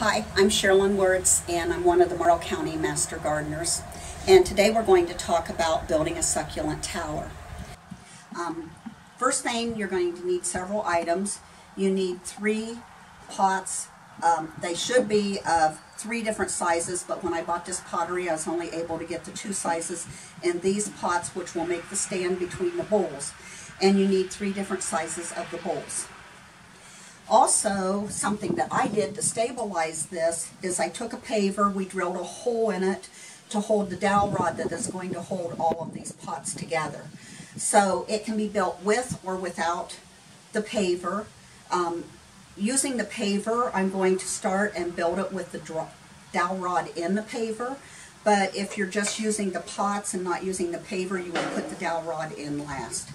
Hi, I'm Sherilyn Words, and I'm one of the Morrow County Master Gardeners. And today we're going to talk about building a succulent tower. First thing, you're going to need several items. You need 3 pots. They should be of 3 different sizes, but when I bought this pottery, I was only able to get the 2 sizes. And these pots, which will make the stand between the bowls. And you need 3 different sizes of the bowls. Also, something that I did to stabilize this is I took a paver, we drilled a hole in it to hold the dowel rod that is going to hold all of these pots together. So it can be built with or without the paver. Using the paver, I'm going to start and build it with the dowel rod in the paver. But if you're just using the pots and not using the paver, you will put the dowel rod in last.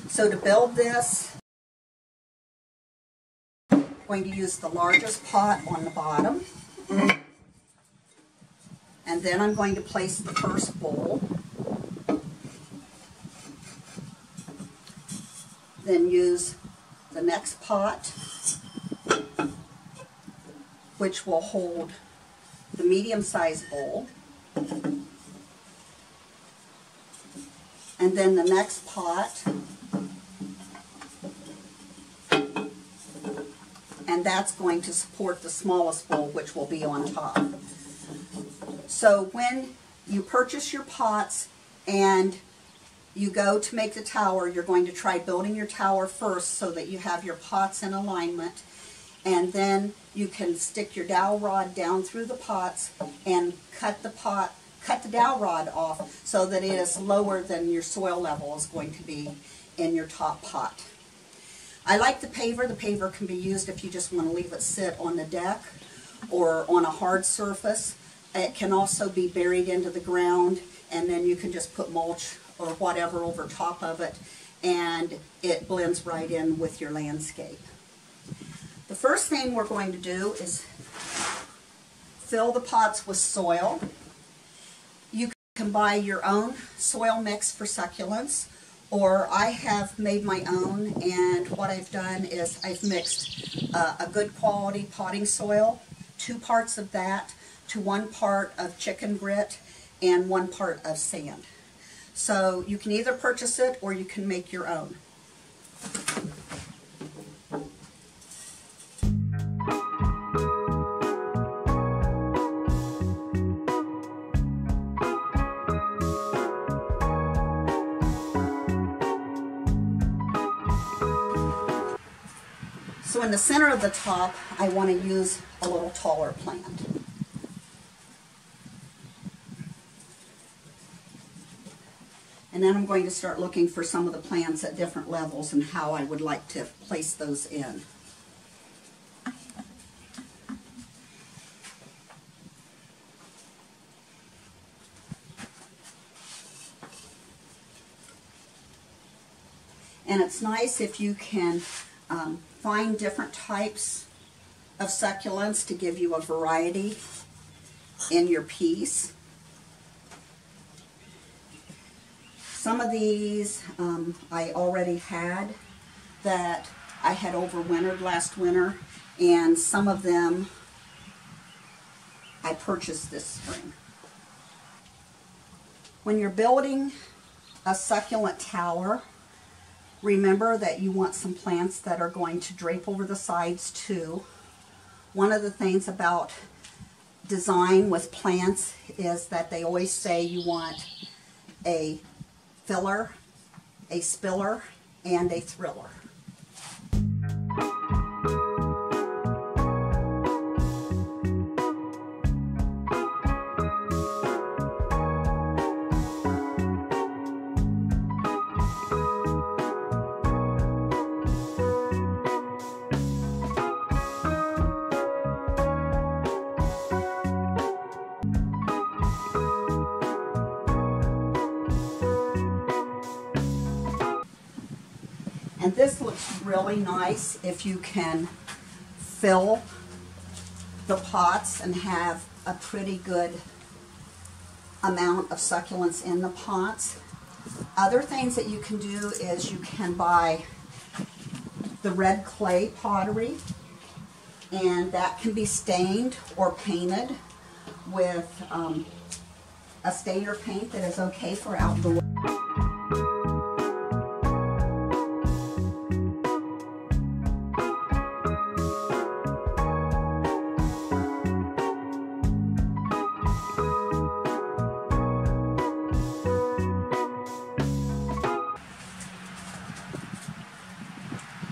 So to build this, I'm going to use the largest pot on the bottom, and then I'm going to place the first bowl, then use the next pot, which will hold the medium-sized bowl, and then the next pot, and that's going to support the smallest bowl, which will be on top. So when you purchase your pots and you go to make the tower, you're going to try building your tower first so that you have your pots in alignment, and then you can stick your dowel rod down through the pots and cut the dowel rod off so that it is lower than your soil level is going to be in your top pot. I like the paver. The paver can be used if you just want to leave it sit on the deck or on a hard surface. It can also be buried into the ground, and then you can just put mulch or whatever over top of it, and it blends right in with your landscape. The first thing we're going to do is fill the pots with soil. You can buy your own soil mix for succulents, or I have made my own, and what I've done is I've mixed a good quality potting soil, 2 parts of that to 1 part of chicken grit and 1 part of sand. So you can either purchase it or you can make your own. So in the center of the top, I want to use a little taller plant. And then I'm going to start looking for some of the plants at different levels and how I would like to place those in. And it's nice if you can find different types of succulents to give you a variety in your piece. Some of these I already had that I had overwintered last winter, and some of them I purchased this spring. When you're building a succulent tower, remember that you want some plants that are going to drape over the sides too. One of the things about design with plants is that they always say you want a filler, a spiller, and a thriller. And this looks really nice if you can fill the pots and have a pretty good amount of succulents in the pots. Other things that you can do is you can buy the red clay pottery, and that can be stained or painted with a stainer paint that is okay for outdoor.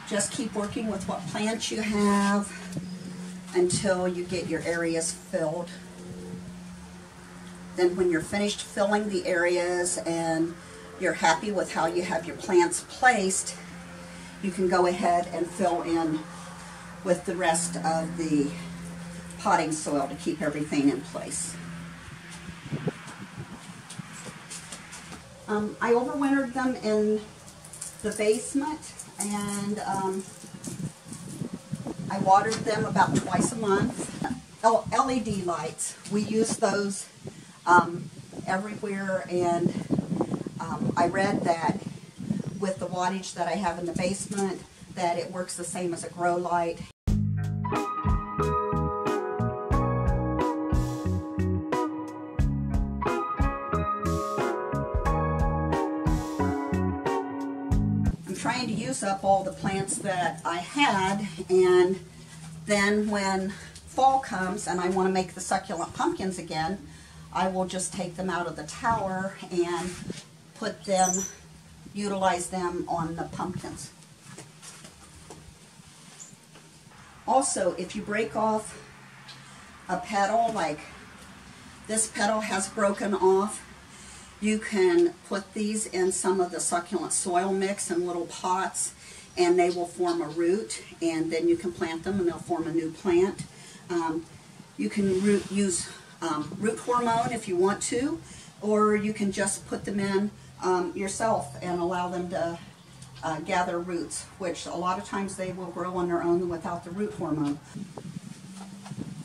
Just keep working with what plants you have until you get your areas filled. Then when you're finished filling the areas and you're happy with how you have your plants placed, you can go ahead and fill in with the rest of the potting soil to keep everything in place. I overwintered them in the basement, and I watered them about twice a month. LED lights, we use those everywhere, and I read that with the wattage that I have in the basement that it works the same as a grow light. Trying to use up all the plants that I had, and then when fall comes and I want to make the succulent pumpkins again, I will just take them out of the tower and put them, utilize them on the pumpkins. Also, if you break off a petal, like this petal has broken off, you can put these in some of the succulent soil mix in little pots, and they will form a root, and then you can plant them and they'll form a new plant. You can use root hormone if you want to, or you can just put them in yourself and allow them to gather roots, which a lot of times they will grow on their own without the root hormone.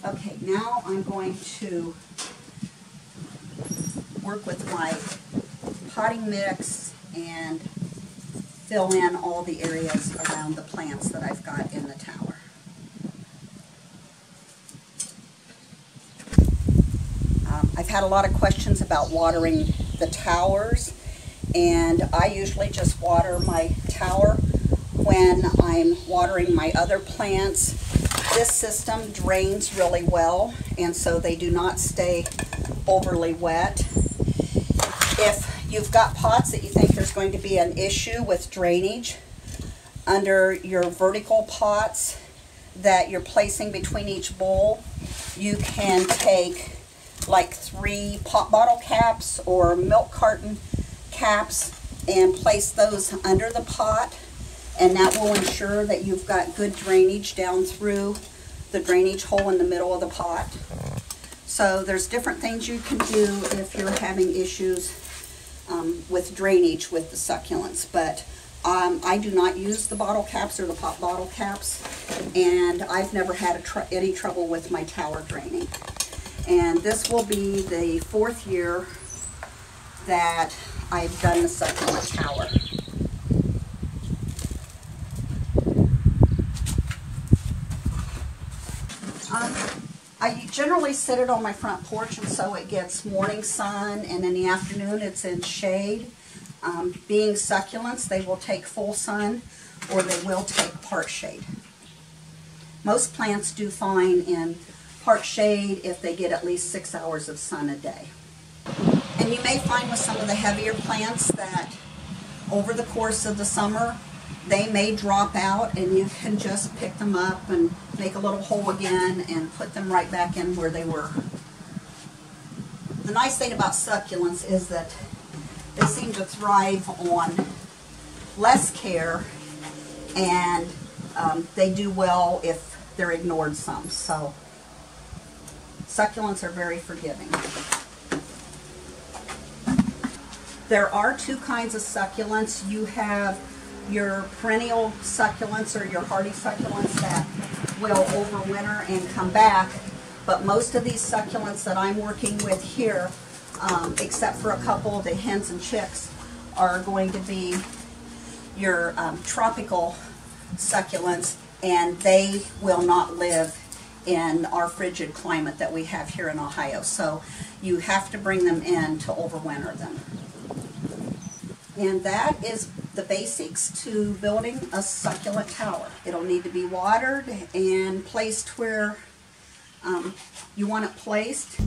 Okay, now I'm going to work with my potting mix and fill in all the areas around the plants that I've got in the tower. I've had a lot of questions about watering the towers, and I usually just water my tower when I'm watering my other plants. This system drains really well, and so they do not stay overly wet. If you've got pots that you think there's going to be an issue with drainage, under your vertical pots that you're placing between each bowl, you can take like 3 pop bottle caps or milk carton caps and place those under the pot, and that will ensure that you've got good drainage down through the drainage hole in the middle of the pot. So there's different things you can do if you're having issues with drainage with the succulents, but I do not use the bottle caps or the pop bottle caps, and I've never had any trouble with my tower draining. And this will be the 4th year that I've done the succulent tower. I generally sit it on my front porch, and so it gets morning sun, and in the afternoon it's in shade. Being succulents, they will take full sun or they will take part shade. Most plants do fine in part shade if they get at least 6 hours of sun a day. And you may find with some of the heavier plants that over the course of the summer they may drop out, and you can just pick them up and make a little hole again and put them right back in where they were. The nice thing about succulents is that they seem to thrive on less care, and they do well if they're ignored some. So succulents are very forgiving. There are 2 kinds of succulents. You have your perennial succulents or your hardy succulents that will overwinter and come back, but most of these succulents that I'm working with here, except for a couple of the hens and chicks, are going to be your tropical succulents, and they will not live in our frigid climate that we have here in Ohio. So you have to bring them in to overwinter them. And that is the basics to building a succulent tower. It'll need to be watered and placed where you want it placed.